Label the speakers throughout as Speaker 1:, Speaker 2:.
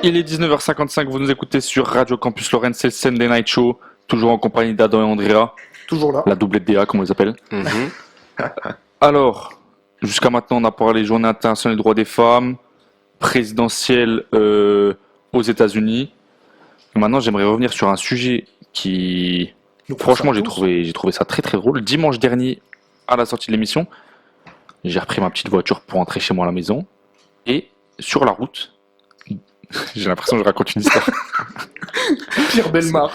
Speaker 1: Il est 19h55, vous nous écoutez sur Radio Campus Lorraine, c'est le Sunday Night Show, toujours en compagnie d'Adam et Andrea,
Speaker 2: Toujours là.
Speaker 1: la doublette DA comme on les appelle. Alors, jusqu'à maintenant on a parlé Journée internationale des droits des femmes, présidentielle aux États-Unis. Maintenant j'aimerais revenir sur un sujet qui, franchement j'ai trouvé ça très très drôle. Dimanche dernier, à la sortie de l'émission, j'ai repris ma petite voiture pour rentrer chez moi à la maison, et sur la route, j'ai l'impression que je raconte une histoire.
Speaker 2: Pierre Belmar.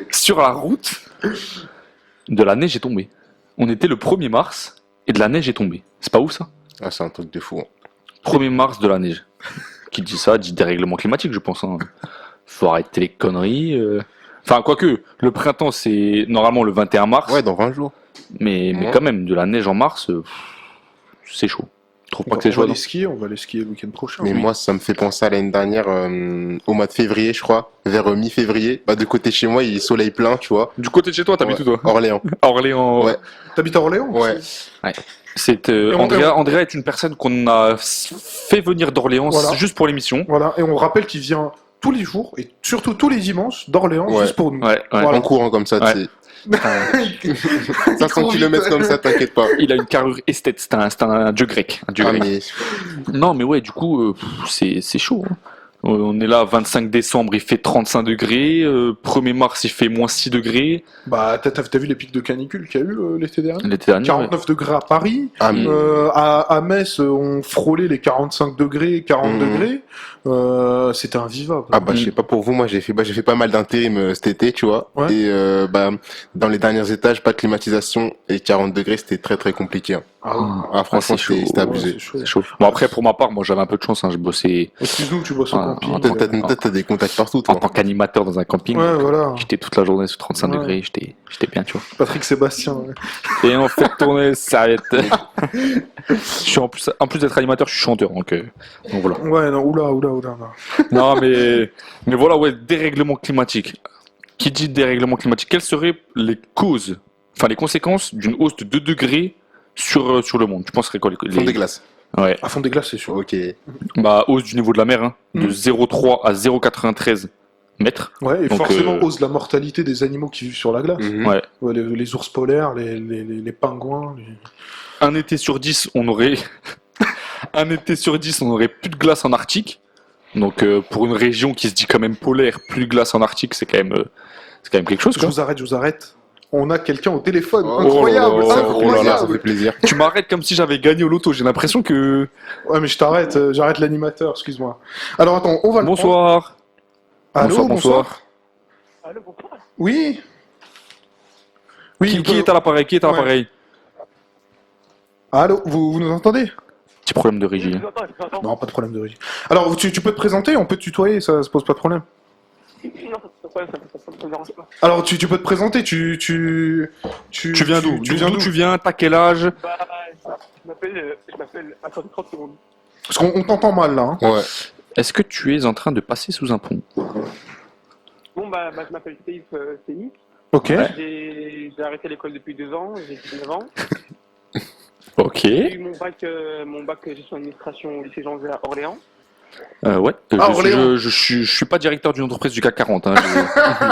Speaker 1: Sur la route, de la neige est tombée. On était le 1er mars et de la neige est tombée. C'est pas ouf ça?
Speaker 3: Ah, c'est un truc de fou.
Speaker 1: 1er mars de la neige. Qui dit ça dit dérèglement climatique, je pense. Hein. Faut arrêter les conneries. Enfin, quoique, le printemps c'est normalement le 21 mars.
Speaker 3: Ouais, dans 20 jours.
Speaker 1: Mais quand même, de la neige en mars, c'est chaud. Je trouve pas que c'est chaud.
Speaker 2: On va aller skier le week-end prochain.
Speaker 3: Mais moi, ça me fait penser à l'année dernière, au mois de février, je crois, vers mi-février. Bah, de côté de chez moi, il y a soleil plein, tu vois.
Speaker 1: Du côté de chez toi, t'habites où toi?
Speaker 3: Orléans.
Speaker 1: Orléans.
Speaker 3: Ouais.
Speaker 2: T'habites à Orléans?
Speaker 3: Ouais.
Speaker 1: C'est Andrea est une personne qu'on a fait venir d'Orléans juste pour l'émission.
Speaker 2: Voilà, et on rappelle qu'il vient tous les jours, et surtout tous les dimanches, d'Orléans, juste pour nous.
Speaker 1: Voilà.
Speaker 3: En courant comme ça, tu sais. 500 km comme ça, t'inquiète pas.
Speaker 1: Il a une carrure esthète, c'est un dieu grec.
Speaker 3: Mais...
Speaker 1: Non, mais ouais, du coup, c'est chaud. Hein. On est là, 25 décembre, il fait 35 degrés. 1er mars, il fait moins 6 degrés.
Speaker 2: Bah, t'as vu les pics de canicule qu'il y a eu l'été dernier?
Speaker 1: L'été dernier,
Speaker 2: 49 degrés à Paris.
Speaker 3: Mais...
Speaker 2: à Metz, on frôlait les 45 degrés, 40 degrés. C'était invivable.
Speaker 3: Ah bah, je sais pas pour vous, moi j'ai fait pas mal d'intérim cet été, tu vois.
Speaker 2: Ouais.
Speaker 3: Et dans les derniers étages, pas de climatisation et 40 degrés, c'était très très compliqué. Hein.
Speaker 2: Ah,
Speaker 3: franchement,
Speaker 1: c'est
Speaker 3: c'était abusé.
Speaker 2: c'est chaud.
Speaker 1: Bon, après, pour ma part, moi j'avais un peu de chance, hein, je bossais.
Speaker 2: Excuse-nous, tu bosses au camping.
Speaker 3: Peut-être t'as des contacts partout, toi.
Speaker 1: En tant qu'animateur dans un camping.
Speaker 2: Ouais, voilà.
Speaker 1: J'étais toute la journée sous 35 degrés, j'étais bien, tu vois.
Speaker 2: Patrick Sébastien. Ouais.
Speaker 1: Et on fait tourner serviette. Je suis en plus d'être animateur, je suis chanteur, donc voilà.
Speaker 2: Ouais, non, oula.
Speaker 1: Non, mais voilà, ouais, dérèglement climatique. Qui dit dérèglement climatique, quelles seraient les causes, enfin les conséquences d'une hausse de 2 degrés sur le monde? Tu penserais quoi les...
Speaker 3: Fond des glaces.
Speaker 1: Ouais.
Speaker 2: À fond des glaces, c'est sûr.
Speaker 3: Ok.
Speaker 1: Bah, hausse du niveau de la mer, hein, de 0,3 à 0,93 mètres.
Speaker 2: Ouais, et
Speaker 1: donc,
Speaker 2: forcément hausse la mortalité des animaux qui vivent sur la glace.
Speaker 1: Ouais.
Speaker 2: Ouais, les ours polaires, les pingouins.
Speaker 1: Un été sur 10, on aurait plus de glace en Arctique. Donc pour une région qui se dit quand même polaire, plus de glace en Arctique, c'est quand même quelque chose.
Speaker 2: Je vous arrête. On a quelqu'un au téléphone.
Speaker 3: Oh,
Speaker 2: Incroyable,
Speaker 3: ça
Speaker 2: incroyable.
Speaker 3: fait plaisir.
Speaker 1: Tu m'arrêtes comme si j'avais gagné au loto. J'ai l'impression que.
Speaker 2: Ouais, mais je t'arrête. J'arrête l'animateur. Excuse-moi. Alors attends, on va le prendre.
Speaker 1: Bonsoir.
Speaker 2: Allô,
Speaker 1: bonsoir.
Speaker 4: Allô, bonsoir.
Speaker 2: Oui.
Speaker 1: Qui est à l'appareil?
Speaker 2: Allô, vous nous entendez?
Speaker 1: Petit problème de régie.
Speaker 4: Je vous entends.
Speaker 2: Non, pas de problème de régie. Alors, tu peux te présenter, on peut te tutoyer, ça se pose pas de problème.
Speaker 4: Non, ça me dérange pas.
Speaker 2: Alors, tu peux te présenter, tu
Speaker 1: viens d'où? D'où tu viens? T'as quel âge?
Speaker 4: Bah, je m'appelle. Attendez 30 secondes.
Speaker 2: Parce qu'on t'entend mal, là. Hein.
Speaker 3: Ouais.
Speaker 1: Est-ce que tu es en train de passer sous un pont?
Speaker 4: Bon, bah je m'appelle Steve Cény.
Speaker 2: Ok.
Speaker 4: J'ai arrêté l'école depuis 2 ans, j'ai 19 ans.
Speaker 1: Ok.
Speaker 4: J'ai eu mon bac gestion d'administration au lycée Jean Zay à Orléans.
Speaker 1: Ouais.
Speaker 2: Orléans.
Speaker 1: Je suis pas directeur d'une entreprise du CAC 40. Hein.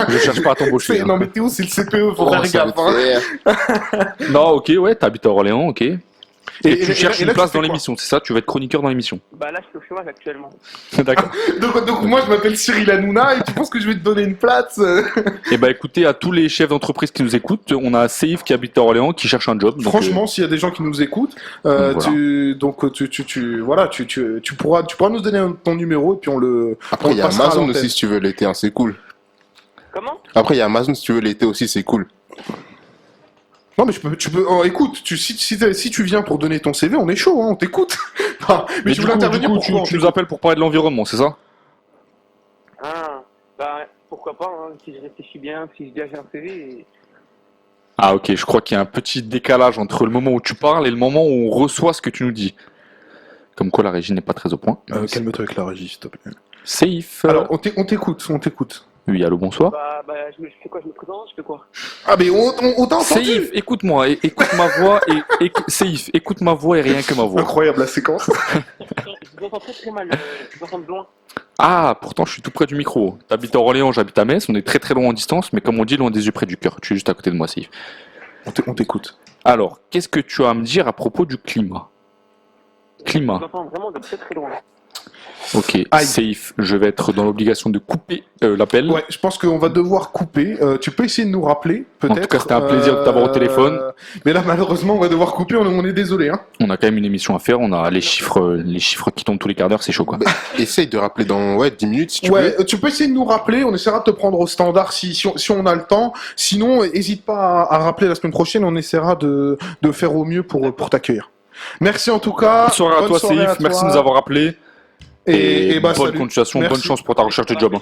Speaker 1: Je cherche pas à t'embaucher.
Speaker 2: Non, mais Théo, c'est le CPE, faut faire
Speaker 3: ça
Speaker 2: gaffe.
Speaker 3: va te
Speaker 2: Hein.
Speaker 3: faire.
Speaker 1: Non, ok, ouais, t'habites à Orléans, ok. Et tu cherches
Speaker 2: et
Speaker 1: une
Speaker 2: là,
Speaker 1: place
Speaker 2: tu fais
Speaker 1: dans
Speaker 2: quoi
Speaker 1: l'émission, c'est ça? Tu vas être chroniqueur dans l'émission.
Speaker 4: Bah là, je suis au chômage actuellement.
Speaker 1: D'accord.
Speaker 2: Donc moi, je m'appelle Cyril Hanouna, et tu penses que je vais te donner une place?
Speaker 1: Et bah écoutez, à tous les chefs d'entreprise qui nous écoutent, on a Seif qui habite à Orléans, qui cherche un job. Donc,
Speaker 2: Franchement, s'il y a des gens qui nous écoutent,
Speaker 1: voilà.
Speaker 2: tu pourras nous donner ton numéro, et puis on le
Speaker 3: Après, il y a
Speaker 2: passera à
Speaker 3: Amazon
Speaker 2: l'antenne.
Speaker 3: aussi si tu veux l'été, hein, c'est cool.
Speaker 4: Comment?
Speaker 3: Après, il y a Amazon si tu veux l'été aussi, c'est cool.
Speaker 2: Non, mais tu peux. Oh, écoute, si tu viens pour donner ton CV, on est chaud, hein, on t'écoute. Non, mais tu
Speaker 1: du
Speaker 2: voulais
Speaker 1: coup,
Speaker 2: intervenir
Speaker 1: tu
Speaker 2: pourquoi
Speaker 1: nous appelles pour parler de l'environnement, c'est ça?
Speaker 4: Ah, bah pourquoi pas, hein, si je réfléchis bien, si je dis j'ai un CV.
Speaker 1: Ah ok, je crois qu'il y a un petit décalage entre le moment où tu parles et le moment où on reçoit ce que tu nous dis. Comme quoi la régie n'est pas très au point.
Speaker 2: Calme-toi avec la régie, s'il te plaît.
Speaker 1: Safe.
Speaker 2: Alors, on t'écoute.
Speaker 1: Oui, allô, bonsoir.
Speaker 4: Je fais quoi? Je me présente? Je fais quoi?
Speaker 2: Ah, mais on t'a entendu.
Speaker 1: Seif, écoute-moi, écoute ma voix Seif, écoute ma voix et rien que ma voix.
Speaker 2: Incroyable la séquence.
Speaker 4: Je vous entends très mal. Je vous entends de loin.
Speaker 1: Ah, pourtant je suis tout près du micro. T'habites à Orléans, j'habite à Metz, on est très très loin en distance, mais comme on dit, loin des yeux près du cœur. Tu es juste à côté de moi, Seif.
Speaker 2: On t'écoute.
Speaker 1: Alors, qu'est-ce que tu as à me dire à propos du climat?
Speaker 4: Je vous entends vraiment de très loin.
Speaker 1: Ok,
Speaker 2: Aïe.
Speaker 1: Seif, je vais être dans l'obligation de couper l'appel.
Speaker 2: Ouais, je pense qu'on va devoir couper. Tu peux essayer de nous rappeler, peut-être.
Speaker 1: En tout cas, c'était un plaisir de t'avoir au téléphone.
Speaker 2: Mais là, malheureusement, on va devoir couper. On est désolé. Hein.
Speaker 1: On a quand même une émission à faire, on a les chiffres qui tombent tous les quarts d'heure, c'est chaud quoi.
Speaker 3: Essaye de rappeler dans 10 minutes si tu
Speaker 2: Ouais,
Speaker 3: veux.
Speaker 2: tu peux essayer de nous rappeler. On essaiera de te prendre au standard si on a le temps. Sinon, n'hésite pas à rappeler la semaine prochaine. On essaiera de faire au mieux pour t'accueillir. Merci en tout cas.
Speaker 1: Bonne soirée à toi, Seif, merci de nous avoir appelés. Et bonne
Speaker 2: salut.
Speaker 1: continuation,
Speaker 2: Merci.
Speaker 1: bonne chance pour ta recherche de job. Hein.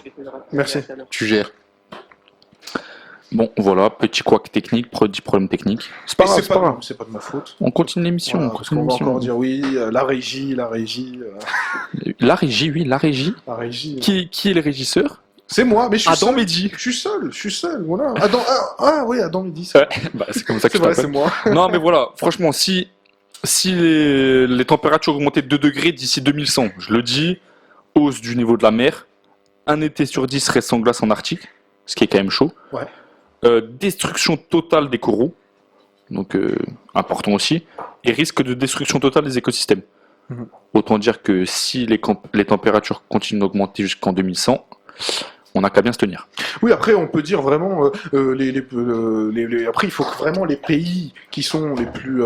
Speaker 2: Merci.
Speaker 3: Tu gères.
Speaker 1: Bon, voilà, petit couac technique, petit problème technique. C'est pas grave, c'est pas grave.
Speaker 2: C'est pas de ma faute.
Speaker 1: On continue l'émission.
Speaker 2: Voilà,
Speaker 1: on
Speaker 2: parce
Speaker 1: continue
Speaker 2: qu'on va
Speaker 1: l'émission.
Speaker 2: encore dire oui, la régie.
Speaker 1: La régie, oui, la régie.
Speaker 2: La régie.
Speaker 1: Qui est le régisseur?
Speaker 2: C'est moi, mais je suis
Speaker 1: Adam
Speaker 2: seul.
Speaker 1: Mehdi.
Speaker 2: Je suis seul, voilà. Oui, Adam Mehdi.
Speaker 1: Bah, c'est comme ça que
Speaker 2: C'est
Speaker 1: je
Speaker 2: vrai, c'est
Speaker 1: t'appelle.
Speaker 2: moi.
Speaker 1: Non, mais voilà, franchement, si les températures augmentaient de 2 degrés d'ici 2100, je le dis, hausse du niveau de la mer, un été sur 10 serait sans glace en Arctique, ce qui est quand même chaud.
Speaker 2: Ouais.
Speaker 1: Destruction totale des coraux, donc important aussi, et risque de destruction totale des écosystèmes.
Speaker 2: Mhm.
Speaker 1: Autant dire que si les températures continuent d'augmenter jusqu'en 2100, on n'a qu'à bien se tenir.
Speaker 2: Oui, après, on peut dire vraiment, après, il faut que vraiment les pays qui sont les plus,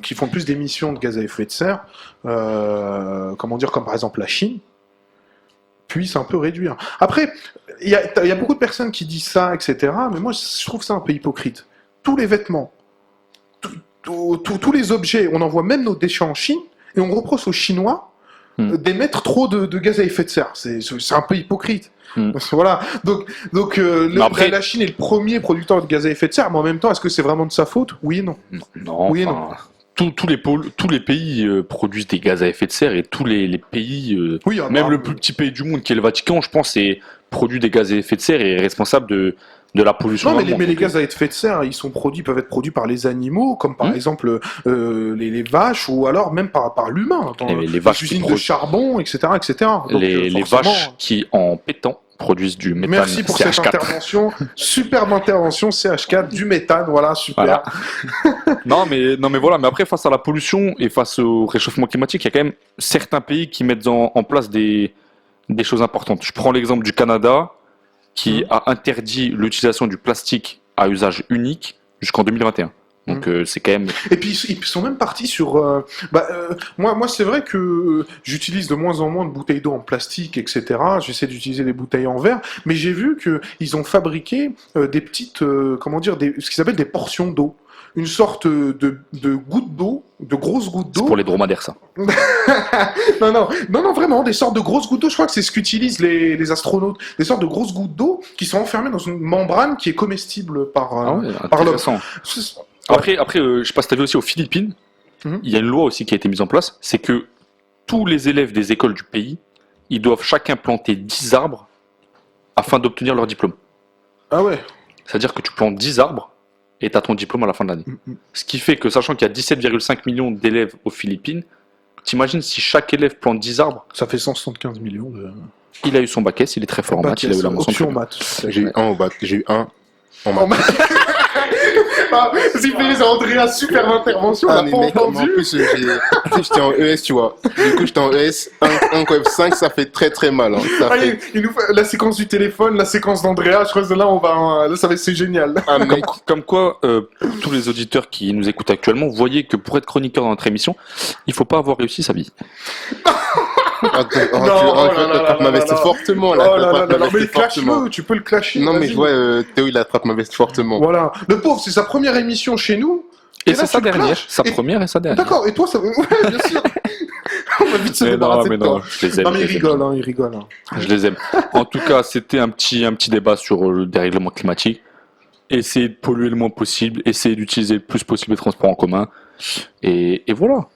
Speaker 2: qui font le plus d'émissions de gaz à effet de serre, comme par exemple la Chine, puissent un peu réduire. Après, il y a beaucoup de personnes qui disent ça, etc. Mais moi, je trouve ça un peu hypocrite. Tous les vêtements, tous les objets, on envoie même nos déchets en Chine et on reproche aux Chinois d'émettre trop de gaz à effet de serre. C'est un peu hypocrite. Voilà. Donc
Speaker 1: après...
Speaker 2: la Chine est le premier producteur de gaz à effet de serre, mais en même temps, est-ce que c'est vraiment de sa faute? Oui et non.
Speaker 1: Non,
Speaker 2: oui et
Speaker 1: non. Tous les pays produisent des gaz à effet de serre et tous les pays,
Speaker 2: oui,
Speaker 1: même le plus petit pays du monde qui est le Vatican, je pense, produit des gaz à effet de serre et est responsable de la pollution.
Speaker 2: Non, mais les gaz à effet de serre, peuvent être produits par les animaux, comme par exemple les vaches, ou alors même par l'humain, dans
Speaker 1: les vaches
Speaker 2: usines de charbon, etc. Donc,
Speaker 1: les vaches qui, en pétant, produisent du méthane.
Speaker 2: Merci pour cette intervention, superbe intervention, CH4, du méthane, voilà, super.
Speaker 1: Voilà. non mais voilà, mais après, face à la pollution et face au réchauffement climatique, il y a quand même certains pays qui mettent en place des choses importantes. Je prends l'exemple du Canada, qui a interdit l'utilisation du plastique à usage unique jusqu'en 2021. Donc c'est quand même...
Speaker 2: Et puis ils sont même partis sur... moi c'est vrai que j'utilise de moins en moins de bouteilles d'eau en plastique, etc. J'essaie d'utiliser des bouteilles en verre, mais j'ai vu qu'ils ont fabriqué des petites... ce qu'ils appellent des portions d'eau. Une sorte de gouttes d'eau, de grosses gouttes d'eau.
Speaker 1: C'est pour les dromadaires, ça.
Speaker 2: non, vraiment, des sortes de grosses gouttes d'eau. Je crois que c'est ce qu'utilisent les astronautes. Des sortes de grosses gouttes d'eau qui sont enfermées dans une membrane qui est comestible par l'homme.
Speaker 1: Après, je sais pas si tu as vu aussi aux Philippines, il y a une loi aussi qui a été mise en place, c'est que tous les élèves des écoles du pays, ils doivent chacun planter 10 arbres afin d'obtenir leur diplôme.
Speaker 2: Ah ouais.
Speaker 1: C'est-à-dire que tu plantes 10 arbres et tu as ton diplôme à la fin de l'année. Ce qui fait que, sachant qu'il y a 17,5 millions d'élèves aux Philippines, t'imagines si chaque élève plante 10 arbres.
Speaker 2: Ça fait 175 millions de...
Speaker 1: Il a eu son bac S, il est très fort en maths, il a eu la mention
Speaker 2: en maths.
Speaker 3: J'ai eu un en maths. En maths.
Speaker 2: S'il plaît, Andrea, superbe intervention, on l'a pas entendu.
Speaker 3: En plus, j'étais en ES, tu vois. Du coup, j'étais en ES, 1 Web 5, ça fait très très mal. Hein.
Speaker 2: Il nous fait la séquence du téléphone, la séquence d'Andrea, je crois que là, c'est génial.
Speaker 1: Comme quoi, tous les auditeurs qui nous écoutent actuellement, voyez que pour être chroniqueur dans notre émission, il faut pas avoir réussi sa vie.
Speaker 3: Tu attrapes ma veste fortement là.
Speaker 2: Mais clash-le, tu peux le clasher.
Speaker 3: Non, mais je vois, Théo, il attrape ma veste fortement.
Speaker 2: Voilà. Le pauvre, c'est sa première émission chez nous.
Speaker 1: Et c'est sa dernière. Sa première et sa dernière.
Speaker 2: D'accord, et toi, ça. Ouais, bien sûr. On va vite se débarrasser de toi.
Speaker 1: Je les aime.
Speaker 2: Non, mais il rigole.
Speaker 1: Je les aime. En tout cas, c'était un petit débat sur le dérèglement climatique. Essayez de polluer le moins possible, essayez d'utiliser le plus possible les transports en commun. Et voilà.